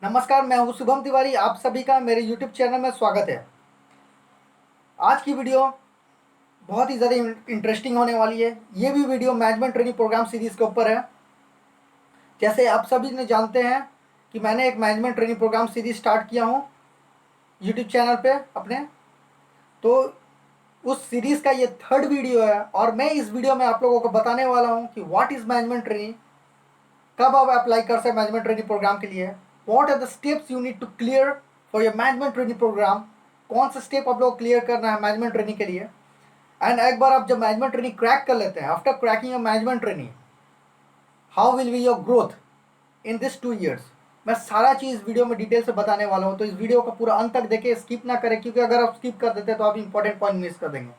नमस्कार, मैं हूं शुभम तिवारी। आप सभी का मेरे YouTube चैनल में स्वागत है। आज की वीडियो बहुत ही ज़्यादा इंटरेस्टिंग होने वाली है। ये भी video management training program series के ऊपर है। जैसे आप सभी ने जानते हैं कि मैंने एक management training program series start किया हूँ YouTube चैनल पे अपने। तो उस सीरीज़ का ये थर्ड वीडियो है और मैं इस वीडियो में आप लोगों को बताने वाला हूँ कि व्हाट इज़ मैनेजमेंट ट्रेनिंग, कब आप अप्लाई कर सकते मैनेजमेंट ट्रेनिंग प्रोग्राम के लिए, what are the steps you need to clear for your management training program, कौन सा स्टेप आप लोग क्लियर करना है मैनेजमेंट ट्रेनिंग के लिए। एंड एक बार आप जब मैनेजमेंट ट्रेनिंग क्रैक कर लेते हैं, after cracking your management training, how will be your growth in this 2 years। मैं सारा चीज़ वीडियो में डिटेल से बताने वाला हूँ, तो इस वीडियो को पूरा अंत तक देखें, स्किप ना करें, क्योंकि अगर आप स्किप कर देते हैं तो आप इंपॉर्टेंट पॉइंट मिस कर देंगे।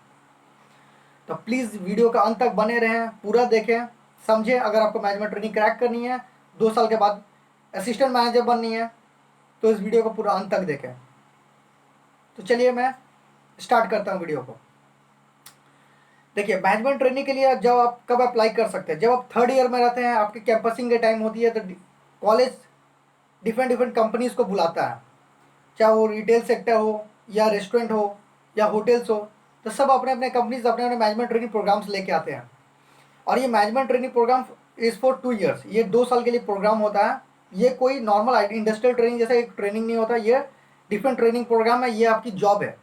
तो प्लीज़ वीडियो का अंत तक बने रहें, पूरा देखें, समझें। अगर आपको मैनेजमेंट ट्रेनिंग क्रैक करनी है, 2 साल के बाद असिस्टेंट मैनेजर बननी है, तो इस वीडियो को पूरा अंत तक देखें। तो चलिए मैं स्टार्ट करता हूँ वीडियो को। देखिए, मैनेजमेंट ट्रेनिंग के लिए जब आप कब अप्लाई कर सकते हैं, जब आप थर्ड ईयर में रहते हैं, आपके कैंपसिंग के टाइम होती है, तो कॉलेज डिफरेंट डिफरेंट कंपनीज को बुलाता है, चाहे वो रिटेल सेक्टर हो या रेस्टोरेंट हो या होटल्स हो। तो सब अपने अपने कंपनीज अपने अपने मैनेजमेंट ट्रेनिंग प्रोग्राम्स लेके आते हैं। और ये management training program is for 2 years, ये 2 साल के लिए प्रोग्राम होता है। ये कोई नॉर्मल इंडस्ट्रियल ट्रेनिंग जैसा एक ट्रेनिंग नहीं होता, ये डिफरेंट ट्रेनिंग प्रोग्राम है, ये आपकी जॉब है।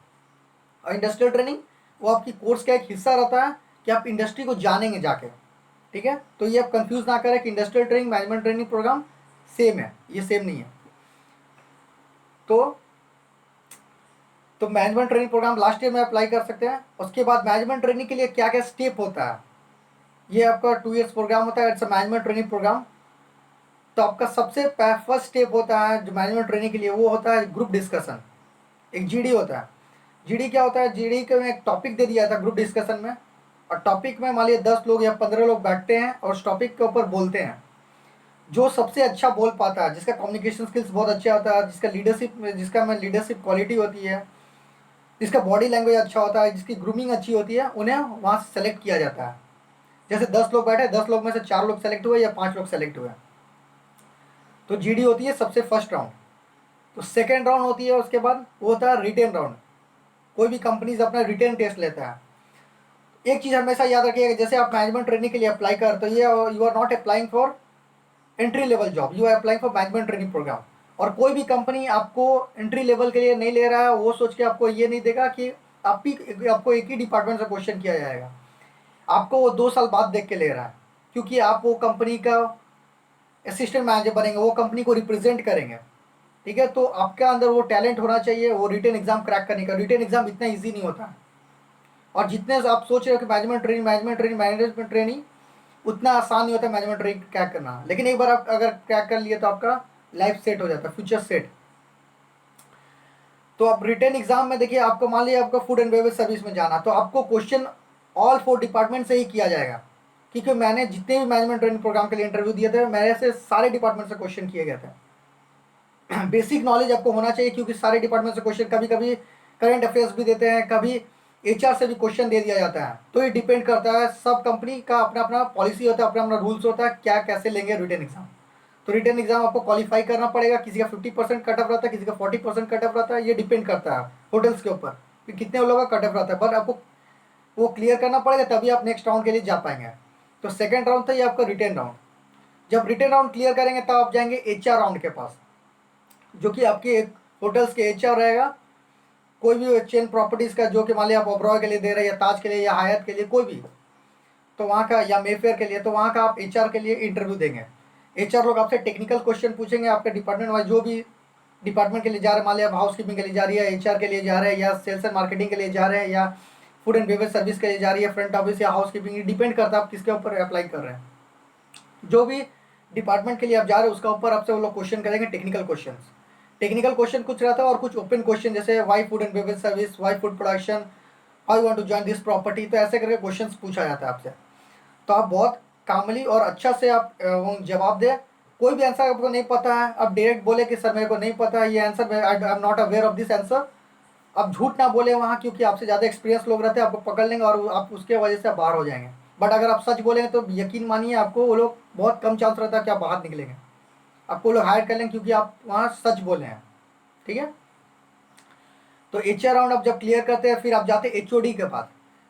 और इंडस्ट्रियल ट्रेनिंग वो आपकी कोर्स का एक हिस्सा रहता है कि आप इंडस्ट्री को जानेंगे जाके। ठीक है, तो ये आप कंफ्यूज ना करें कि industrial training management training program same है, ये सेम नहीं है। तो management training program last year में अप्लाई कर सकते हैं। उसके बाद मैनेजमेंट ट्रेनिंग के लिए क्या क्या स्टेप होता है, ये आपका 2 years प्रोग्राम होता है, it's a management training program. तो आपका सबसे फर्स्ट स्टेप होता है जो मैनेजमेंट ट्रेनिंग के लिए, वो होता है ग्रुप डिस्कशन। एक जीडी होता है। जीडी क्या होता है, जीडी को मैं एक टॉपिक दे दिया था ग्रुप डिस्कशन में, और टॉपिक में मान लिया 10 लोग या 15 लोग बैठते हैं और उस टॉपिक के ऊपर बोलते हैं। जो सबसे अच्छा बोल पाता है, जिसका कम्युनिकेशन स्किल्स बहुत अच्छा होता है, जिसका में लीडरशिप क्वालिटी होती है, जिसका बॉडी लैंग्वेज अच्छा होता है, जिसकी ग्रूमिंग अच्छी होती है, उन्हें वहाँ से सेलेक्ट किया जाता है। जैसे 10 लोग बैठे, 10 लोग में से 4 लोग सेलेक्ट हुए या 5 लोग सेलेक्ट हुए, तो जीडी होती है सबसे फर्स्ट राउंड। तो सेकेंड राउंड होती है, उसके बाद वो होता है रिटेन राउंड। कोई भी कंपनीज अपना रिटेन टेस्ट लेता है। एक चीज़ हमेशा याद रखिएगा, जैसे आप मैनेजमेंट ट्रेनिंग के लिए अप्लाई कर, तो ये you are not applying for entry level job, you are applying for management training program. और कोई भी कंपनी आपको एंट्री लेवल के लिए नहीं ले रहा है, वो सोच के आपको ये नहीं देगा कि आपको एक ही डिपार्टमेंट से क्वेश्चन किया जाएगा। आपको वो 2 साल बाद देख के ले रहा है, क्योंकि आप वो कंपनी का असिस्टेंट मैनेजर बनेंगे, वो कंपनी को रिप्रेजेंट करेंगे। ठीक है, तो आपके अंदर वो टैलेंट होना चाहिए, वो रिटेन एग्जाम क्रैक करने का। रिटेन एग्जाम इतना ईजी नहीं होता है, और जितने आप सोच रहे हो कि मैनेजमेंट ट्रेनिंग उतना आसान नहीं होता मैनेजमेंट ट्रेनिंग क्रैक करना। लेकिन एक बार आप अगर क्रैक कर लिए तो आपका लाइफ सेट हो जाता है, फ्यूचर सेट। तो आप रिटेन एग्जाम में देखिए, आपको मान लिया आपको फूड एंड बेवरेज सर्विस में जाना, तो आपको क्वेश्चन ऑल 4 डिपार्टमेंट से ही किया जाएगा। क्योंकि मैंने जितने भी मैनेजमेंट ट्रेनिंग प्रोग्राम के लिए इंटरव्यू दिए थे, मेरे से सारे डिपार्टमेंट से क्वेश्चन किए गए थे। बेसिक नॉलेज आपको होना चाहिए, क्योंकि सारे डिपार्टमेंट से क्वेश्चन, कभी कभी करंट अफेयर्स भी देते हैं, कभी एचआर से भी क्वेश्चन दे दिया जाता है। तो ये डिपेंड करता है, सब कंपनी का अपना अपना पॉलिसी होता है, अपना अपना रूल्स होता है, क्या कैसे लेंगे रिटर्न एग्जाम। तो रिटर्न एग्जाम आपको क्वालिफाई करना पड़ेगा। किसी का 50% कट ऑफ रहता है, किसी का 40% कट ऑफ रहता है, ये डिपेंड करता है होटल्स के ऊपर कि कितने लोगों का कट ऑफ रहता है। बट आपको वो क्लियर करना पड़ेगा, तभी आप नेक्स्ट राउंड के लिए जा पाएंगे। तो सेकेंड राउंड था ये आपका रिटर्न राउंड। जब रिटर्न राउंड क्लियर करेंगे तब आप जाएंगे एचआर राउंड के पास, जो कि आपके होटल्स के एचआर रहेगा। कोई भी चेन प्रॉपर्टीज़ का, जो कि मान लिया आप ओबरॉय के लिए दे रहे हैं, या ताज के लिए, या हयात के लिए, कोई भी, तो वहाँ का, या मेफेयर के लिए, तो वहाँ का आप एचआर के लिए इंटरव्यू देंगे। एचआर लोग आपसे टेक्निकल क्वेश्चन पूछेंगे, आपके डिपार्टमेंट वाइज जो भी डिपार्टमेंट के लिए जा रहे हैं, मान लिया आप हाउस कीपिंग के लिए जा रही है, एचआर के लिए जा रहे हैं, या सेल्स एंड मार्केटिंग के लिए जा रहे हैं, या फूड एंड बेवरेज सर्विस के लिए जा रही है, फ्रंट ऑफिस या हाउस कीपिंग, डिपेंड करता है आप किसके ऊपर अप्लाई कर रहे हैं। जो भी डिपार्टमेंट के लिए आप जा रहे हो उसका ऊपर आपसे वो लोग क्वेश्चन करेंगे, टेक्निकल क्वेश्चन। टेक्निकल क्वेश्चन कुछ रहता है और कुछ ओपन क्वेश्चन, जैसे why food and beverage service, why food production, how you want to join this property, तो ऐसे करके क्वेश्चंस पूछा जाता है आपसे। तो आप बहुत कामली और अच्छा से आप जवाब दें। कोई भी आंसर आपको नहीं पता है, आप डायरेक्ट बोले कि सर मेरे को नहीं पता है ये answer, I am not aware of this answer. आप झूठ ना बोले वहाँ, क्योंकि आपसे ज़्यादा एक्सपीरियंस लोग रहते हैं, आपको पकड़ लेंगे और आप उसके वजह से आप बाहर हो जाएंगे। बट अगर आप सच बोलेंगे तो यकीन मानिए, आपको वो लोग बहुत कम चांस रहता है कि आप बाहर निकलेंगे। आपको लोग हायर कर लेंगे क्योंकि आप वहाँ सच बोले हैं, ठीक है। तो HR राउंड आप जब क्लियर करते हैं फिर आप जाते हैं HOD के पास।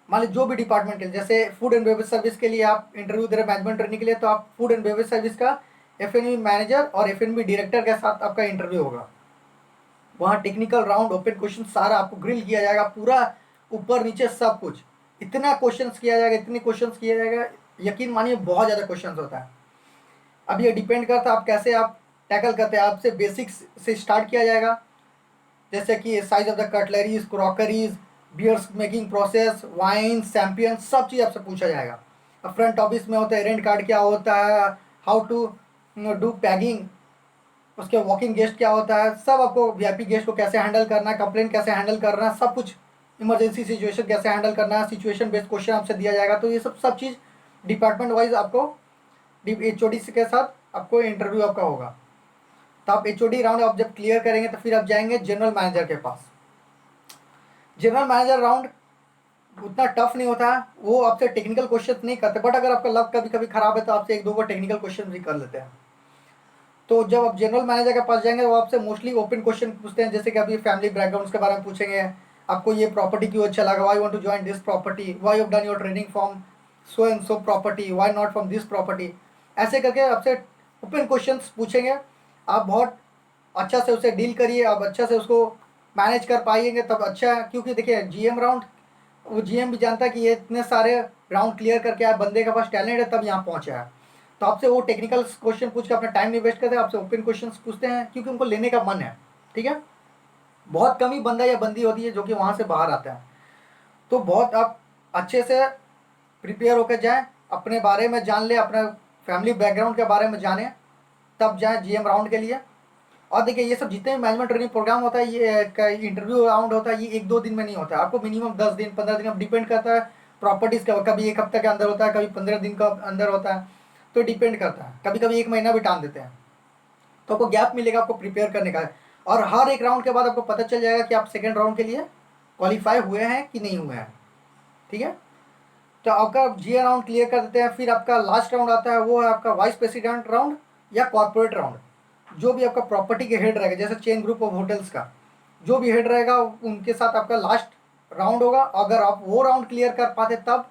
मान लीजिए जो भी डिपार्टमेंट के लिए, जैसे फूड एंड बेवरेज सर्विस के लिए आप इंटरव्यू दे रहे मैनेजमेंट ट्रेनिंग के लिए, तो आप फूड एंड बेवरेज सर्विस का F&B मैनेजर और F&B डायरेक्टर के साथ आपका इंटरव्यू होगा। वहाँ टेक्निकल राउंड, ओपन क्वेश्चन सारा आपको ग्रिल किया जाएगा, पूरा ऊपर नीचे सब कुछ, इतना क्वेश्चंस किया जाएगा, इतने क्वेश्चंस किया जाएगा, यकीन मानिए बहुत ज़्यादा क्वेश्चंस होता है। अब ये डिपेंड करता है आप कैसे आप टैकल करते हैं। आपसे बेसिक्स से स्टार्ट किया जाएगा, जैसे कि size of the cutleries, crockeries, beers making process, wine, champagne, सब चीज़ आपसे पूछा जाएगा। अब फ्रंट ऑफिस में होता है रेंट कार्ड क्या होता है, हाउ टू डू पैगिंग, उसके वॉकिंग गेस्ट क्या होता है, सब आपको VIP गेस्ट को कैसे हैंडल करना है, कंप्लेन कैसे हैंडल करना है, सब कुछ, इमरजेंसी सिचुएशन कैसे हैंडल करना है, सिचुएशन बेस्ड क्वेश्चन आपसे दिया जाएगा। तो ये सब चीज़ डिपार्टमेंट वाइज आपको HOD के साथ आपको इंटरव्यू आपका होगा। तो आप HOD राउंड आप जब क्लियर करेंगे तो फिर आप जाएंगे जनरल मैनेजर के पास। जनरल मैनेजर राउंड उतना टफ नहीं होता है, वो आपसे टेक्निकल क्वेश्चन नहीं करते, बट अगर आपका लक कभी कभी खराब है तो आपसे एक दो बार टेक्निकल क्वेश्चन भी कर लेते हैं। तो जब आप जनरल मैनेजर के पास जाएंगे वो आपसे मोस्टली ओपन क्वेश्चन पूछते हैं, जैसे कि अभी फैमिली बैकग्राउंड के बारे में पूछेंगे, आपको ये प्रॉपर्टी क्यों अच्छा लगा, why want to join this property, why you done your training from so and so property, why not from this property, ऐसे करके आपसे ओपन क्वेश्चन पूछेंगे। आप बहुत अच्छा से उसे डील करिए, आप अच्छा से उसको मैनेज कर पाएंगे तब अच्छा है, क्योंकि देखिए GM राउंड, वो GM भी जानता है कि ये इतने सारे राउंड क्लियर करके आए, बंदे के पास टैलेंट है तब यहाँ पहुँचा है। तो आपसे वो टेक्निकल क्वेश्चन पूछ के अपना टाइम नहीं वेस्ट करते, आपसे ओपन क्वेश्चन पूछते हैं क्योंकि उनको लेने का मन है, ठीक है। बहुत कम ही बंदा या बंदी होती है जो कि वहाँ से बाहर आता है। तो बहुत आप अच्छे से प्रिपेयर होकर जाएं, अपने बारे में जान लें, अपने फैमिली बैकग्राउंड के बारे में जानें, तब जाएं GM राउंड के लिए। और देखिए ये सब जितने भी मैनेजमेंट ट्रेनिंग प्रोग्राम होता है, ये इंटरव्यू राउंड होता है, ये एक दो दिन में नहीं होता है, आपको मिनिमम 10 दिन 15 दिन, अब डिपेंड करता है प्रॉपर्टीज़ का, कभी एक हफ्ते के अंदर होता है, कभी 15 दिन का अंदर होता है, तो डिपेंड करता है, कभी कभी एक महीना भी टाल देते हैं। तो आपको गैप मिलेगा आपको प्रिपेयर करने का, और हर एक राउंड के बाद आपको पता चल जाएगा कि आप सेकेंड राउंड के लिए क्वालिफाई हुए हैं कि नहीं हुए हैं, ठीक है। तो आपका GA राउंड क्लियर कर देते हैं, फिर आपका लास्ट राउंड आता है, वो है आपका वाइस प्रेसिडेंट राउंड या कॉर्पोरेट राउंड। जो भी आपका प्रॉपर्टी के हेड रहेगा, जैसे चेन ग्रुप ऑफ होटल्स का जो भी हेड रहेगा उनके साथ आपका लास्ट राउंड होगा। अगर आप वो राउंड क्लियर कर पाते तब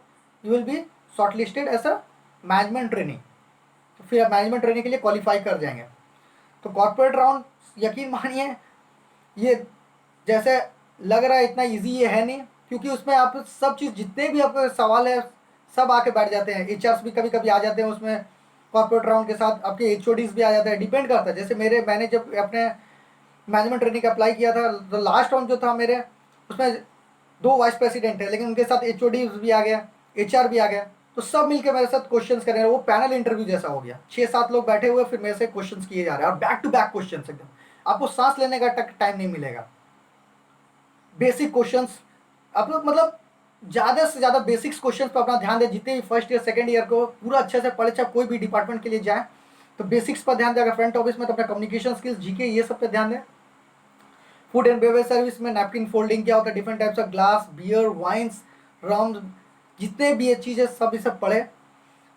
you will be shortlisted as a management training, तो फिर आप मैनेजमेंट ट्रेनिंग के लिए क्वालिफाई कर जाएंगे। तो कॉर्पोरेट राउंड यकीन मानिए ये जैसे लग रहा है इतना इजी ये है नहीं, क्योंकि उसमें आप सब चीज़ जितने भी आपके सवाल है सब आके बैठ जाते हैं, HRs भी कभी कभी आ जाते हैं उसमें, कॉर्पोरेट राउंड के साथ आपके HODs भी आ जाते हैं, डिपेंड करता है। जैसे मैंने जब अपने मैनेजमेंट ट्रेनिंग का अप्लाई किया था तो लास्ट राउंड जो था मेरे, उसमें 2 वाइस प्रेसिडेंट है, लेकिन उनके साथ HODs भी आ गया, HR भी आ गया, तो सब मिलकर मेरे साथ क्वेश्चंस कर रहे हैं, वो पैनल इंटरव्यू जैसा हो गया, 6-7 लोग बैठे हुए फिर मेरे से क्वेश्चंस किए जा रहे हैं, और बैक टू बैक क्वेश्चंस एकदम, आपको सांस लेने का टाइम नहीं मिलेगा। बेसिक क्वेश्चंस आप लोग मतलब ज़्यादा से ज़्यादा बेसिक्स क्वेश्चंस पर अपना ध्यान दें, जितने भी फर्स्ट ईयर सेकंड ईयर को पूरा अच्छे से पढ़े, चाहे कोई भी डिपार्टमेंट के लिए जाए तो बेसिक्स पर ध्यान दें। अगर फ्रंट ऑफिस में तो अपना कम्युनिकेशन स्किल्स, GK, ये सब पे ध्यान दें। फूड एंड बेवरेज सर्विस में नैपकिन फोल्डिंग क्या होता है, different types of glass, beer, wines, rum, जितने भी ये चीज़ें सब ये सब पढ़े,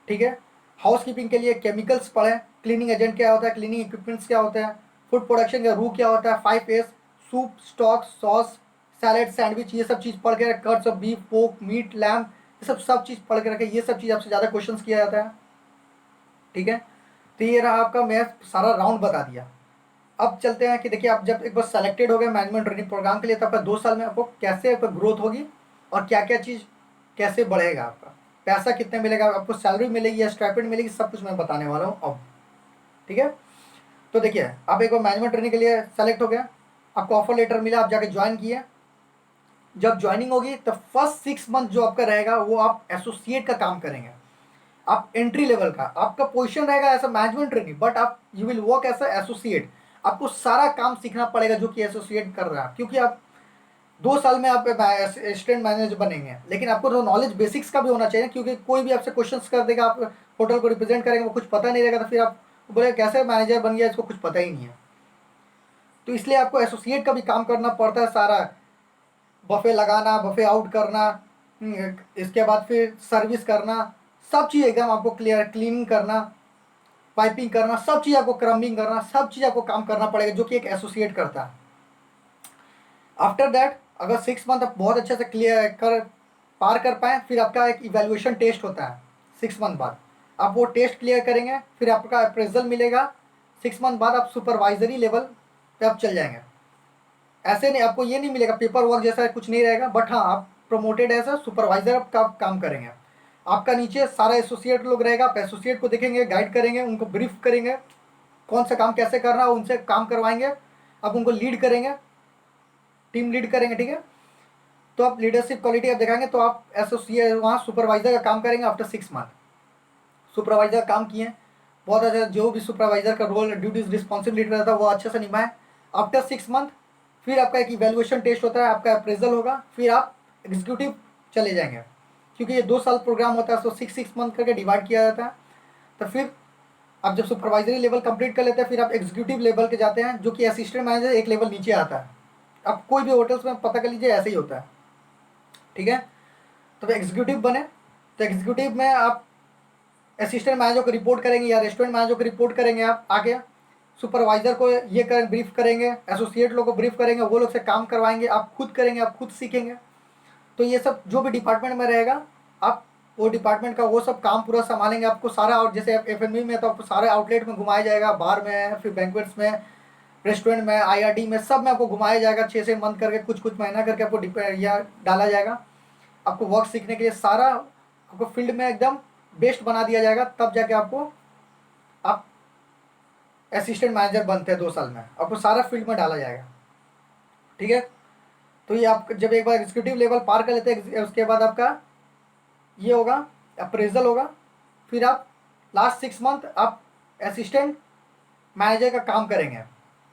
ठीक है। हाउस कीपिंग के लिए केमिकल्स पढ़ें, क्लीनिंग एजेंट क्या होता है, क्लीनिंग इक्विपमेंट्स क्या होते हैं, फूड प्रोडक्शन का रू क्या होता है, 5S, soup, stock, sauce, salad, sandwich, ये सब चीज़ पढ़ के, कट्स ऑफ बीफ, पोक, मीट, लैम्प, ये सब चीज़ पढ़ के रखें, ये सब चीज़ आपसे ज़्यादा क्वेश्चन किया जाता है, ठीक है। तो ये रहा आपका, मैं सारा राउंड बता दिया। अब चलते हैं कि देखिए आप जब एक बार सेलेक्टेड हो गए मैनेजमेंट ट्रेनिंग प्रोग्राम के लिए, तो आपका 2 साल में आपको कैसे आपका ग्रोथ होगी और क्या क्या चीज़ कैसे बढ़ेगा, आपका पैसा कितने मिलेगा, आपको सैलरी मिलेगी या स्टाइपेंड मिलेगी, सब कुछ मैं बताने वाला हूँ अब, ठीक है। तो देखिए आप एक बार मैनेजमेंट ट्रेनिंग के लिए सेलेक्ट हो गया, आपको ऑफर लेटर मिला, आप जाके ज्वाइन किए। जब ज्वाइनिंग होगी तो फर्स्ट 6 मंथ जो आपका रहेगा वो आप एसोसिएट का काम करेंगे, आप एंट्री लेवल का, आपका पोजीशन रहेगा as a management training, but आप you will work as a associate. आपको सारा काम सीखना पड़ेगा जो कि एसोसिएट कर रहा है, क्योंकि आप 2 साल में आप असिस्टेंट मैनेजर बनेंगे, लेकिन आपको तो नॉलेज बेसिक्स का भी होना चाहिए, क्योंकि कोई भी आपसे क्वेश्चंस कर देगा, आप होटल को रिप्रेजेंट करेंगे, वो कुछ पता नहीं रहेगा तो फिर आप बोले कैसे मैनेजर बन गया, इसको कुछ पता ही नहीं है। तो इसलिए आपको एसोसिएट का भी काम करना पड़ता है सारा, बफे लगाना, बफे आउट करना, इसके बाद फिर सर्विस करना, सब चीज़ एकदम आपको क्लियर, क्लीनिंग करना, स्वाइपिंग करना, सब चीज़ आपको, क्रम्बिंग करना, सब चीज़ आपको काम करना पड़ेगा जो कि एक एसोसिएट करता है। आफ्टर दैट अगर 6 मंथ आप बहुत अच्छे से क्लियर कर पार कर पाए, फिर आपका एक इवेल्युएशन टेस्ट होता है 6 मंथ बाद। आप वो टेस्ट क्लियर करेंगे, फिर आपका अप्रेजल मिलेगा। 6 मंथ बाद आप सुपरवाइजरी लेवल पे आप चल जाएंगे। ऐसे नहीं, आपको ये नहीं मिलेगा पेपर वर्क जैसा कुछ नहीं रहेगा, बट हाँ आप प्रमोटेड एज अ सुपरवाइजर का काम करेंगे। आपका नीचे सारा एसोसिएट लोग रहेगा, आप एसोसिएट को देखेंगे, गाइड करेंगे, उनको ब्रीफ करेंगे कौन सा काम कैसे करना है, उनसे काम करवाएंगे, आप उनको लीड करेंगे, टीम लीड करेंगे, ठीक है। तो आप लीडरशिप क्वालिटी आप दिखाएंगे तो आप एसोसिएट वहाँ सुपरवाइजर का काम करेंगे। आफ्टर 6 मंथ सुपरवाइजर काम किए बहुत अच्छा, जो भी सुपरवाइजर का रोल ड्यूटीज रिस्पॉन्सिबिलिटी रहता है वो अच्छे से निभाएं। आफ्टर 6 मंथ फिर आपका एक इवेल्युएशन टेस्ट होता है, आपका अप्रेजल होगा, फिर आप एग्जीक्यूटिव चले जाएंगे। क्योंकि ये 2 साल प्रोग्राम होता है तो 6 6 मंथ करके डिवाइड किया जाता है। तो फिर आप जब सुपरवाइजरी लेवल कंप्लीट कर लेते हैं, फिर आप एग्जीक्यूटिव लेवल के जाते हैं, जो कि असिस्टेंट मैनेजर एक लेवल नीचे आता है। अब कोई भी होटल्स में पता कर लीजिए ऐसे ही होता है, ठीक है। तो एग्जीक्यूटिव बने तो एग्जीक्यूटिव में आप असिस्टेंट मैनेजर को रिपोर्ट करेंगे या रेस्टोरेंट मैनेजर को रिपोर्ट करेंगे। आप आगे सुपरवाइजर को ये कर ब्रीफ करेंगे, एसोसिएट लोग को ब्रीफ करेंगे, वो लोग से काम करवाएंगे, आप खुद करेंगे, आप खुद सीखेंगे। तो ये सब जो भी डिपार्टमेंट में रहेगा, आप वो डिपार्टमेंट का वो सब काम पूरा संभालेंगे। आपको सारा, और जैसे F&B में तो आपको सारे आउटलेट में घुमाया जाएगा, बार में, फिर बैंक्वेट्स में, रेस्टोरेंट में, IRD में, सब में आपको घुमाया जाएगा। 6 6 मंथ करके, कुछ कुछ महीना करके आपको या डाला जाएगा। आपको वर्क सीखने के लिए सारा आपको फील्ड में एकदम बेस्ट बना दिया जाएगा, तब जाके आपको आप असिस्टेंट मैनेजर बनते हैं। 2 साल में आपको सारा फील्ड में डाला जाएगा, ठीक है। तो ये आप जब एक बार एग्जीक्यूटिव लेवल पार कर लेते हैं, उसके बाद आपका ये होगा, अप्रेजल होगा। फिर आप लास्ट 6 मंथ आप असिस्टेंट मैनेजर का काम करेंगे।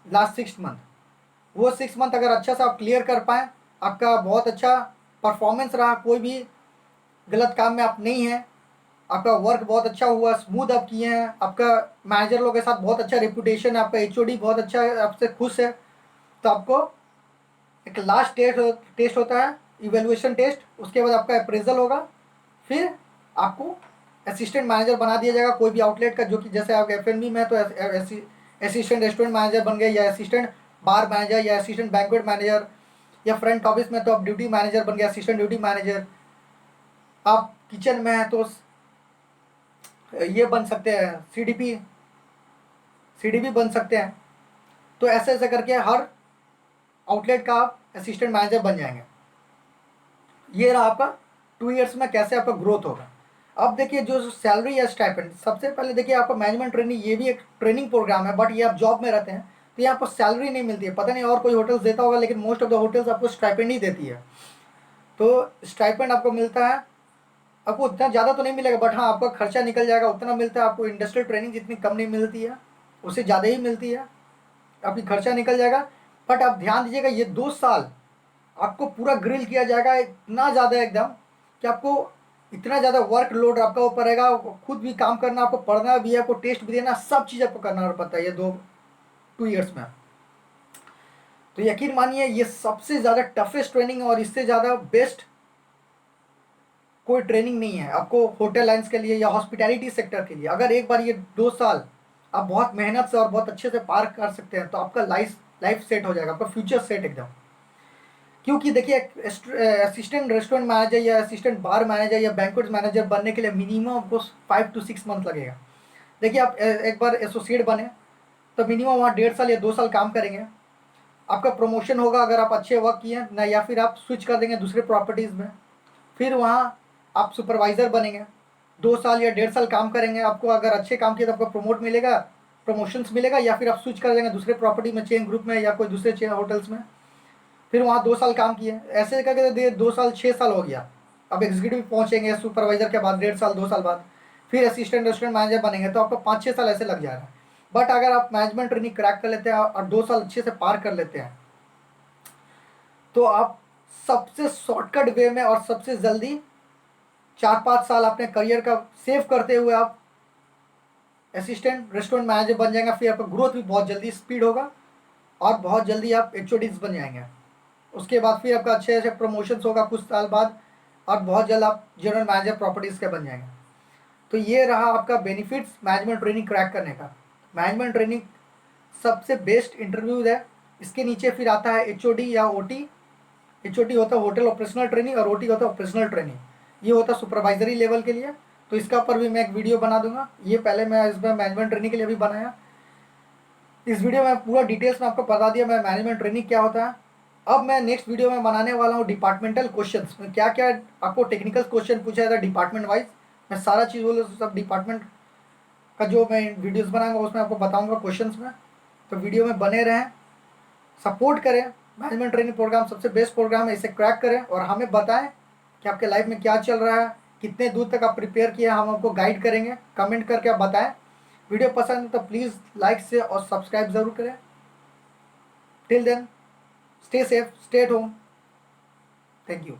लास्ट 6 मंथ, वो 6 मंथ अगर अच्छा से आप क्लियर कर पाए, आपका बहुत अच्छा परफॉर्मेंस रहा, कोई भी गलत काम में आप नहीं हैं, आपका वर्क बहुत अच्छा हुआ, स्मूथ आप किए हैं, आपका मैनेजर लोग के साथ बहुत अच्छा रेपुटेशन है, आपका HOD बहुत अच्छा है, आपसे खुश है, तो आपको एक लास्ट टेस्ट होता है, इवेल्युएशन टेस्ट। उसके बाद आपका अप्रेजल होगा, फिर आपको असिस्टेंट मैनेजर बना दिया जाएगा कोई भी आउटलेट का, जो कि जैसे आप F&B में तो असिस्टेंट रेस्टोरेंट मैनेजर बन गए, या असिस्टेंट बार मैनेजर, या असिस्टेंट बैंक्वेट मैनेजर, या फ्रंट ऑफिस में तो आप ड्यूटी मैनेजर बन गए, असिस्टेंट ड्यूटी मैनेजर। आप किचन में हैं तो ये बन सकते हैं, CDP बन सकते हैं। तो ऐसे ऐसे करके हर आउटलेट का आप असिस्टेंट मैनेजर बन जाएंगे। ये रहा आपका 2 इयर्स में कैसे आपका ग्रोथ होगा। अब देखिए जो सैलरी या स्टाइपेंड, सबसे पहले देखिए आपका मैनेजमेंट ट्रेनिंग, ये भी एक ट्रेनिंग प्रोग्राम है, बट ये आप जॉब में रहते हैं तो ये आपको सैलरी नहीं मिलती है। पता नहीं और कोई होटल्स देता होगा, लेकिन मोस्ट ऑफ द होटल्स आपको स्टाइपेंड ही देती है। तो स्टाइपेंड आपको मिलता है, आपको उतना ज़्यादा तो नहीं मिलेगा, बट हाँ आपका खर्चा निकल जाएगा, उतना मिलता है। आपको इंडस्ट्रियल ट्रेनिंग जितनी कम नहीं मिलती है, उससे ज़्यादा ही मिलती है, आपकी खर्चा निकल जाएगा। बट आप ध्यान दीजिएगा, ये 2 साल आपको पूरा ग्रिल किया जाएगा, इतना ज़्यादा एकदम कि आपको इतना ज़्यादा वर्क लोड आपका ऊपर रहेगा, खुद भी काम करना, आपको पढ़ना भी है, आपको टेस्ट भी देना, सब चीज़ आपको करना पड़ता है ये 2 इयर्स में। तो यकीन मानिए ये सबसे ज़्यादा टफेस्ट ट्रेनिंग, और इससे ज़्यादा बेस्ट कोई ट्रेनिंग नहीं है आपको होटल लाइन्स के लिए या हॉस्पिटैलिटी सेक्टर के लिए। अगर एक बार ये 2 साल आप बहुत मेहनत से और बहुत अच्छे से पार कर सकते हैं, तो आपका लाइफ सेट हो जाएगा, आपका फ्यूचर सेट एकदम। क्योंकि देखिए असिस्टेंट रेस्टोरेंट मैनेजर या असिस्टेंट बार मैनेजर या बैंक्वेट मैनेजर बनने के लिए मिनिमम आपको 5 to 6 मंथ लगेगा। देखिए आप एक बार एसोसिएट बने तो मिनिमम वहाँ 1.5 साल या 2 साल काम करेंगे। आपका प्रमोशन होगा अगर आप अच्छे वर्क किए ना, या फिर आप स्विच कर देंगे दूसरे प्रॉपर्टीज़ में। फिर वहाँ आप सुपरवाइज़र बनेंगे, 2 साल या 1.5 साल काम करेंगे। आपको अगर अच्छे काम किए तो आपको प्रमोट मिलेगा, प्रमोशंस मिलेगा, या फिर आप स्विच कर देंगे दूसरे प्रॉपर्टी में, चेन ग्रुप में या कोई दूसरे चेन होटल्स में। फिर वहाँ 2 साल काम किए, ऐसे करके 2 साल 6 साल हो गया। अब एग्जीक्यूटिव पहुँचेंगे सुपरवाइजर के बाद 1.5 साल 2 साल बाद, फिर असिस्टेंट रेस्टोरेंट मैनेजर बनेंगे, तो आपको 5 6 साल ऐसे लग जाएगा। बट अगर आप मैनेजमेंट ट्रेनिंग क्रैक कर लेते हैं और 2 साल अच्छे से पार कर लेते हैं, तो आप सबसे शॉर्टकट वे में और सबसे जल्दी 4 5 साल अपने करियर का सेव करते हुए आप असिस्टेंट रेस्टोरेंट मैनेजर बन जाएंगे। फिर आपका ग्रोथ भी बहुत जल्दी स्पीड होगा, और बहुत जल्दी आप HODs बन जाएंगे। उसके बाद फिर आपका अच्छे अच्छे प्रमोशंस होगा कुछ साल बाद, और बहुत जल्द आप जनरल मैनेजर प्रॉपर्टीज़ के बन जाएंगे। तो ये रहा आपका बेनिफिट्स मैनेजमेंट ट्रेनिंग क्रैक करने का। मैनेजमेंट ट्रेनिंग सबसे बेस्ट इंटरव्यूज है। इसके नीचे फिर आता है एचओडी या ओटी। एचओटी होता है होटल ऑपरेशनल ट्रेनिंग और ओटी होता है ऑपरेशनल ट्रेनिंग। ये होता है सुपरवाइजरी लेवल के लिए। तो इसका ऊपर भी मैं एक वीडियो बना दूंगा। ये पहले मैं इसमें मैनेजमेंट ट्रेनिंग के लिए भी बनाया। इस वीडियो में पूरा डिटेल्स में आपको बता दिया मैं मैनेजमेंट ट्रेनिंग क्या होता है। अब मैं नेक्स्ट वीडियो में बनाने वाला हूँ डिपार्टमेंटल क्वेश्चंस में क्या क्या आपको टेक्निकल क्वेश्चन पूछा जाता है डिपार्टमेंट वाइज। मैं सारा चीज़ बोलो सब डिपार्टमेंट का जो मैं वीडियोस बनाऊंगा उसमें आपको बताऊंगा क्वेश्चंस में। तो वीडियो में बने रहें, सपोर्ट करें। मैनेजमेंट ट्रेनिंग प्रोग्राम सबसे बेस्ट प्रोग्राम है, इसे क्रैक करें और हमें बताएं कि आपके लाइफ में क्या चल रहा है, कितने दूर तक आप प्रिपेयर किए, हम आपको गाइड करेंगे। कमेंट करके आप बताएं। वीडियो पसंद है तो प्लीज़ लाइक से और सब्सक्राइब ज़रूर करें। Till then, stay safe, stay at home. Thank you.